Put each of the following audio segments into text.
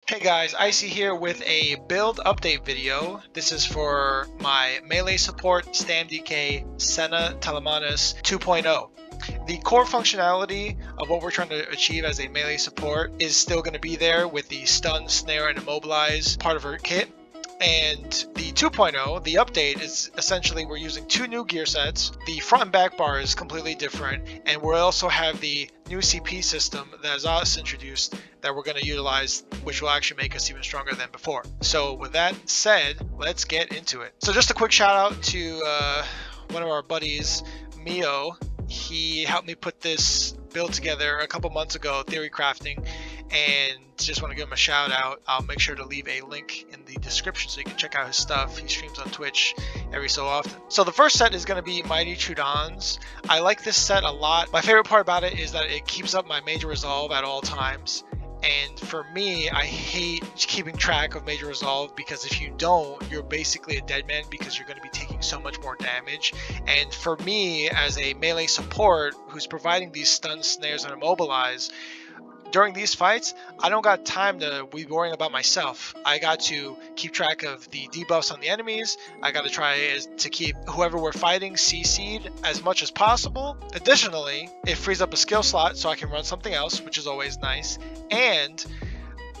Hey guys, Icy here with a build update video. This is for my melee support StamDK Senna Telemanus 2.0. The core functionality of what we're trying to achieve as a melee support is still going to be there with the stun, snare, and immobilize part of her kit. And the 2.0, the update, is essentially we're using two new gear sets. The front and back bar is completely different, and we'll also have the new CP system that Azaz introduced that we're going to utilize, which will actually make us even stronger than before. So with that said, let's get into it. So just a quick shout out to one of our buddies, Mio. He helped me put this build together a couple months ago, theory crafting, and just want to give him a shout out. I'll make sure to leave a link in the description so you can check out his stuff. He streams on Twitch every so often. So the first set is going to be Mighty Trudons. I like this set a lot. My favorite part about it is that it keeps up my major resolve at all times. And for me, I hate keeping track of major resolve because if you don't, you're basically a dead man because you're going to be taking so much more damage. And for me, as a melee support who's providing these stun, snares, and immobilize, during these fights, I don't got time to be worrying about myself. I got to keep track of the debuffs on the enemies. I got to try to keep whoever we're fighting CC'd as much as possible. Additionally, it frees up a skill slot so I can run something else, which is always nice. And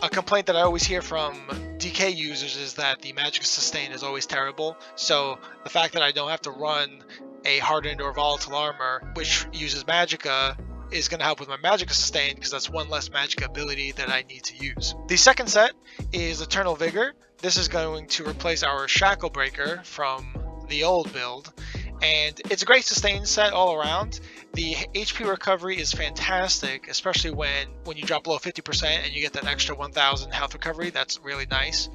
a complaint that I always hear from DK users is that the magic sustain is always terrible. So the fact that I don't have to run a hardened or volatile armor, which uses magicka, is going to help with my Magicka sustain because that's one less Magicka ability that I need to use. The second set is Eternal Vigor. This is going to replace our Shackle Breaker from the old build, and it's a great sustain set all around. The HP recovery is fantastic, especially when you drop below 50% and you get that extra 1000 health recovery. That's really nice.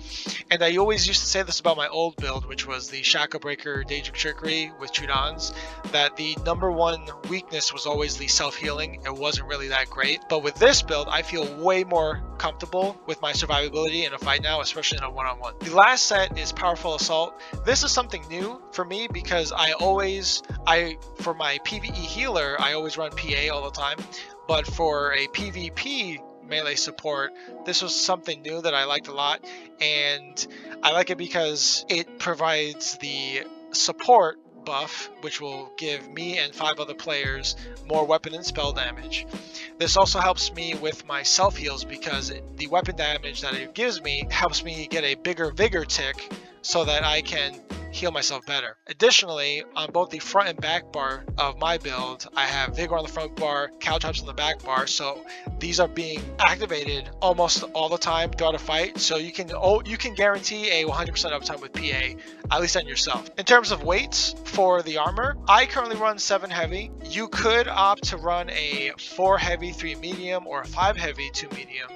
And I always used to say this about my old build, which was the Shackle Breaker Daedric Trickery with Trudons, that the number one weakness was always the self-healing. It wasn't really that great. But with this build, I feel way more comfortable with my survivability in a fight now, especially in a one-on-one. The last set is Powerful Assault. This is something new for me because for my PvE healer, I always run PA all the time, but for a PvP melee support, this was something new that I liked a lot, and I like it because it provides the support buff, which will give me and 5 other players more weapon and spell damage. This also helps me with my self heals because the weapon damage that it gives me helps me get a bigger vigor tick so that I can heal myself better. Additionally, on both the front and back bar of my build, I have Vigor on the front bar, Caltrops on the back bar, so these are being activated almost all the time throughout a fight, so you can guarantee a 100% uptime with PA, at least on yourself. In terms of weights for the armor, I currently run 7 heavy. You could opt to run a 4 heavy, 3 medium, or a 5 heavy, 2 medium,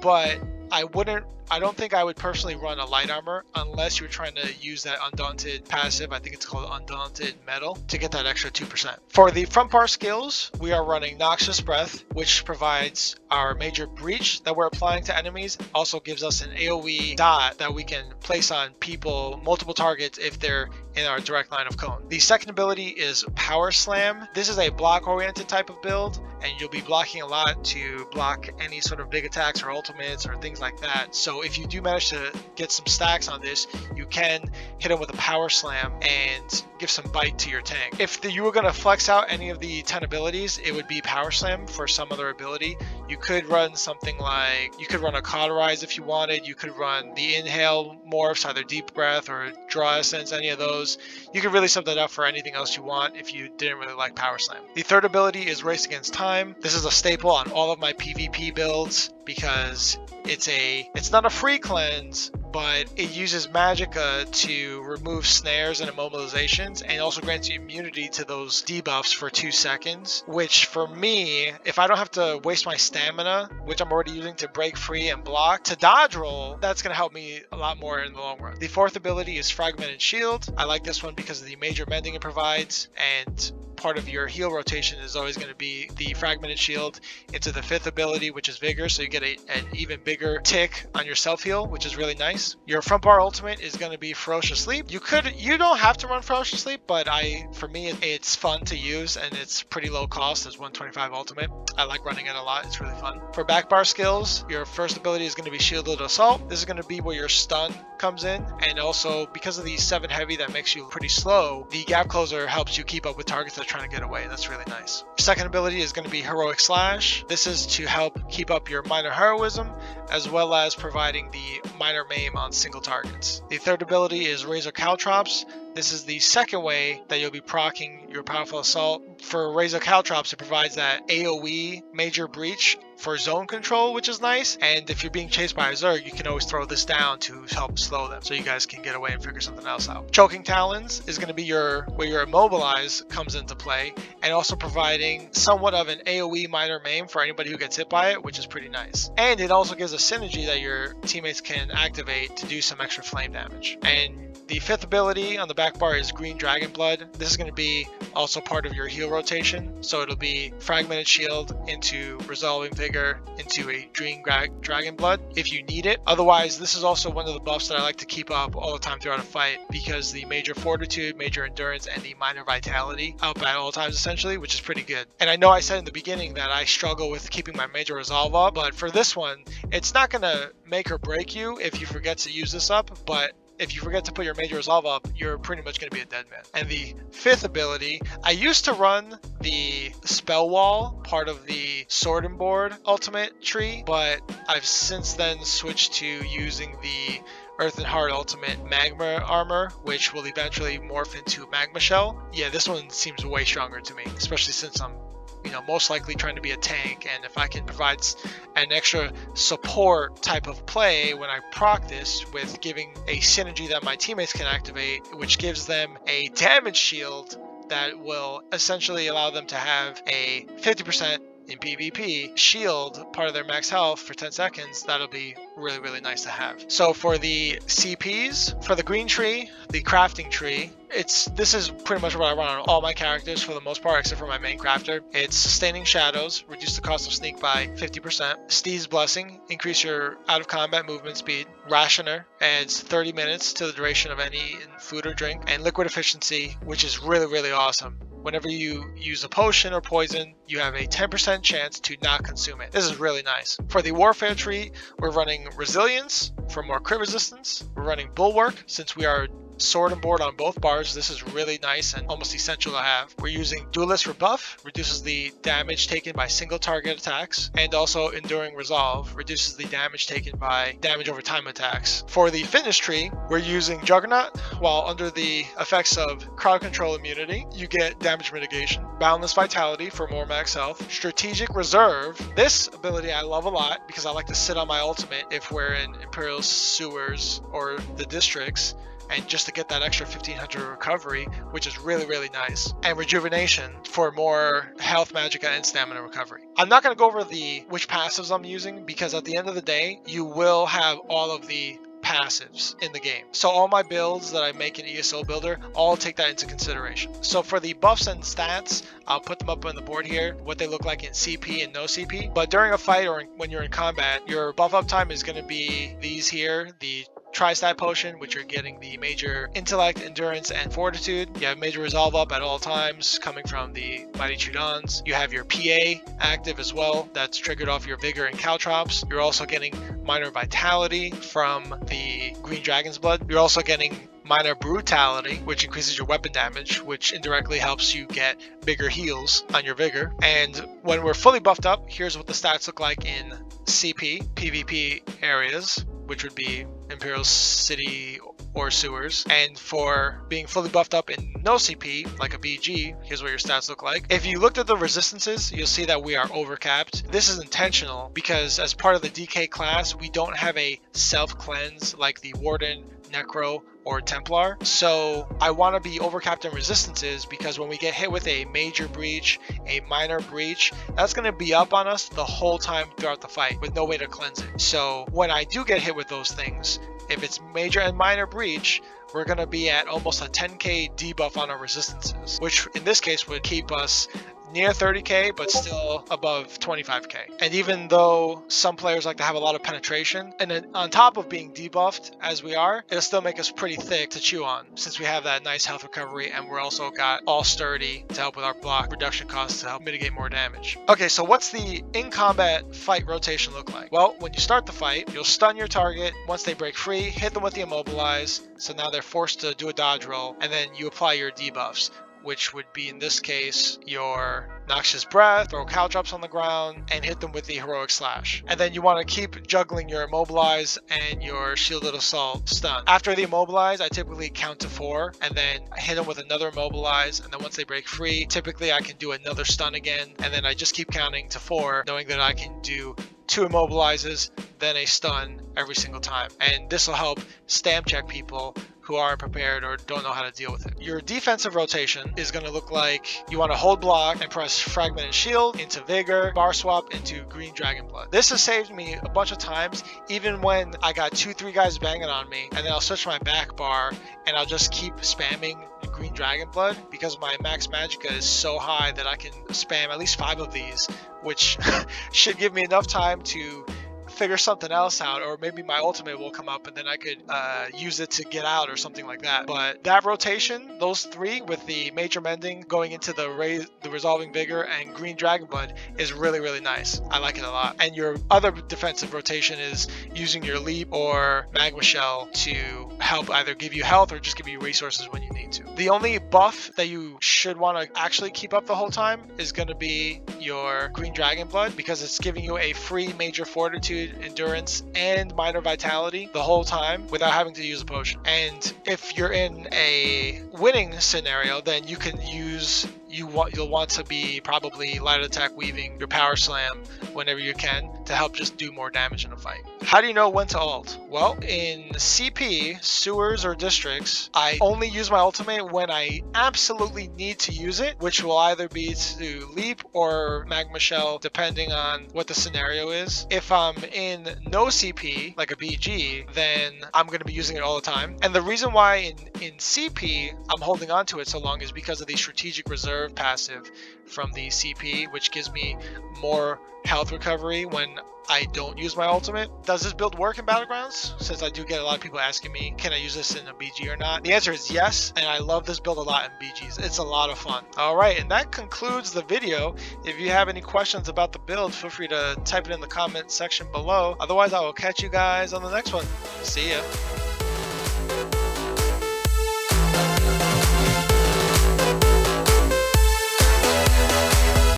but I don't think I would personally run a light armor unless you're trying to use that Undaunted passive. I think it's called Undaunted Metal to get that extra 2%. For the front bar skills, we are running Noxious Breath, which provides our major breach that we're applying to enemies. Also gives us an AoE dot that we can place on people, multiple targets, if they're in our direct line of cone. The second ability is Power Slam. This is a block oriented type of build, and you'll be blocking a lot to block any sort of big attacks or ultimates or things like that. So if you do manage to get some stacks on this, you can hit them with a Power Slam and give some bite to your tank. If you were going to flex out any of the 10 abilities, it would be Power Slam for some other ability. You could run something like, you could run a Cauterize if you wanted. You could run the Inhale morphs, either Deep Breath or Draw Essence, any of those. You could really sub that up for anything else you want if you didn't really like Power Slam. The third ability is Race Against Time. This is a staple on all of my PvP builds because it's not a free cleanse, but it uses magicka to remove snares and immobilizations, and also grants you immunity to those debuffs for 2 seconds, which for me, if I don't have to waste my stamina, which I'm already using to break free and block, to dodge roll, that's going to help me a lot more in the long run. The fourth ability is Fragmented Shield. I like this one because of the major mending it provides, and part of your heal rotation is always going to be the fragmented shield into the 5th ability, which is vigor, so you get an even bigger tick on your self heal, which is really nice. Your front bar ultimate is going to be ferocious sleep. You don't have to run ferocious sleep, but for me it's fun to use and it's pretty low cost as 125 ultimate. I like running it a lot, it's really fun. For back bar skills, your first ability is going to be shielded assault. This is going to be where your stun comes in, and also because of the 7 heavy that makes you pretty slow, the gap closer helps you keep up with targets that are trying to get away. That's really nice. Second ability is going to be heroic slash. This is to help keep up your minor heroism as well as providing the minor maim on single targets. The third ability is razor caltrops. This is the second way that you'll be proccing your powerful assault. For razor caltrops, it provides that AoE major breach for zone control, which is nice. And if you're being chased by a Zerg, you can always throw this down to help slow them, so you guys can get away and figure something else out. Choking talons is going to be where your immobilize comes into play, and also providing somewhat of an AoE minor maim for anybody who gets hit by it, which is pretty nice. And it also gives a synergy that your teammates can activate to do some extra flame damage. And the 5th ability on the back bar is Green Dragon Blood. This is going to be also part of your heal rotation, so it'll be Fragmented Shield into Resolving Vigor into a Green Dragon Blood if you need it. Otherwise, this is also one of the buffs that I like to keep up all the time throughout a fight, because the Major Fortitude, Major Endurance, and the Minor Vitality up at all times essentially, which is pretty good. And I know I said in the beginning that I struggle with keeping my Major Resolve up, but for this one, it's not going to make or break you if you forget to use this up, but if you forget to put your Major Resolve up, you're pretty much going to be a dead man. And the 5th ability, I used to run the Spell Wall, part of the Sword and Board ultimate tree, but I've since then switched to using the Earth and Heart ultimate Magma Armor, which will eventually morph into Magma Shell. Yeah, this one seems way stronger to me, especially since I'm most likely trying to be a tank, and if I can provide an extra support type of play when I proc this with giving a synergy that my teammates can activate, which gives them a damage shield that will essentially allow them to have a 50% in PvP shield part of their max health for 10 seconds, that'll be really, really nice to have. So for the CPs, for the green tree, the crafting tree, this is pretty much what I run on all my characters for the most part, except for my main crafter. It's Sustaining Shadows, reduce the cost of sneak by 50%. Steve's Blessing, increase your out of combat movement speed. Rationer adds 30 minutes to the duration of any food or drink. And Liquid Efficiency, which is really, really awesome. Whenever you use a potion or poison, you have a 10% chance to not consume it. This is really nice. For the warfare tree, we're running Resilience for more crit resistance. We're running Bulwark, since we are sword and board on both bars. This is really nice and almost essential to have. We're using Duelist Rebuff, reduces the damage taken by single target attacks, and also Enduring Resolve, reduces the damage taken by damage over time attacks. For the fitness tree, we're using Juggernaut. While under the effects of crowd control immunity, you get damage mitigation. Boundless Vitality for more max health. Strategic Reserve. This ability I love a lot because I like to sit on my ultimate if we're in Imperial Sewers or the districts, and just to get that extra 1500 recovery, which is really, really nice. And Rejuvenation for more health, magicka, and stamina recovery. I'm not going to go over which passives I'm using, because at the end of the day, you will have all of the passives in the game. So all my builds that I make in ESO Builder, I'll take that into consideration. So for the buffs and stats, I'll put them up on the board here, what they look like in CP and no CP. But during a fight or when you're in combat, your buff up time is going to be these here, the Tri-Stat Potion, which you're getting the Major Intellect, Endurance, and Fortitude. You have Major Resolve up at all times, coming from the Mighty Chudons. You have your PA active as well, that's triggered off your Vigor and Caltrops. You're also getting Minor Vitality from the Green Dragon's Blood. You're also getting Minor Brutality, which increases your weapon damage, which indirectly helps you get bigger heals on your Vigor. And when we're fully buffed up, here's what the stats look like in CP, PvP areas, which would be Imperial City or Sewers. And for being fully buffed up in no CP, like a BG, here's what your stats look like. If you looked at the resistances, you'll see that we are overcapped. This is intentional because as part of the DK class, we don't have a self-cleanse like the Warden, Necro, or Templar. So I want to be overcapped in resistances, because when we get hit with a major breach, a minor breach, that's going to be up on us the whole time throughout the fight with no way to cleanse it. So when I do get hit with those things, if it's major and minor breach, we're going to be at almost a 10k debuff on our resistances, which in this case would keep us near 30k but still above 25k. And even though some players like to have a lot of penetration, and then on top of being debuffed as we are, it'll still make us pretty thick to chew on, since we have that nice health recovery and we're also got all sturdy to help with our block reduction costs to help mitigate more damage. Okay, so what's the in combat fight rotation look like? Well, when you start the fight, you'll stun your target. Once they break free, hit them with the immobilize, so now they're forced to do a dodge roll, and then you apply your debuffs, which would be in this case your Noxious Breath, throw cow drops on the ground, and hit them with the Heroic Slash. And then you want to keep juggling your Immobilize and your Shielded Assault stun. After the Immobilize, I typically count to 4 and then hit them with another Immobilize, and then once they break free, typically I can do another stun again, and then I just keep counting to 4, knowing that I can do 2 immobilizes, then a stun every single time. And this will help stam check people who aren't prepared or don't know how to deal with it. Your defensive rotation is going to look like you want to hold block and press Fragment and Shield into Vigor, bar swap into Green Dragon Blood. This has saved me a bunch of times, even when I got 2-3 guys banging on me, and then I'll switch my back bar and I'll just keep spamming Green Dragon Blood because my max magicka is so high that I can spam at least 5 of these, which should give me enough time to figure something else out, or maybe my ultimate will come up and then I could use it to get out or something like that. But that rotation, those 3 with the Major Mending going into the Resolving Vigor and Green Dragon Blood is really, really nice. I like it a lot. And your other defensive rotation is using your Leap or Magma Shell to help either give you health or just give you resources when you need to. The only buff that you should want to actually keep up the whole time is going to be your Green Dragon Blood, because it's giving you a free Major Fortitude, Endurance, and Minor Vitality the whole time without having to use a potion. And if you're in a winning scenario, then you can use you'll want to be probably light attack weaving your power slam whenever you can to help just do more damage in a fight. How do you know when to ult? Well, in CP, sewers, or districts, I only use my ultimate when I absolutely need to use it, which will either be to leap or magma shell depending on what the scenario is. If I'm in no CP, like a BG, then I'm going to be using it all the time. And the reason why in CP I'm holding on to it so long is because of the strategic reserve passive from the CP, which gives me more health recovery when I don't use my ultimate. Does this build work in Battlegrounds? Since I do get a lot of people asking me, can I use this in a BG or not? The answer is yes, and I love this build a lot in BGs. It's a lot of fun. Alright, and that concludes the video. If you have any questions about the build, feel free to type it in the comment section below. Otherwise, I will catch you guys on the next one. See ya.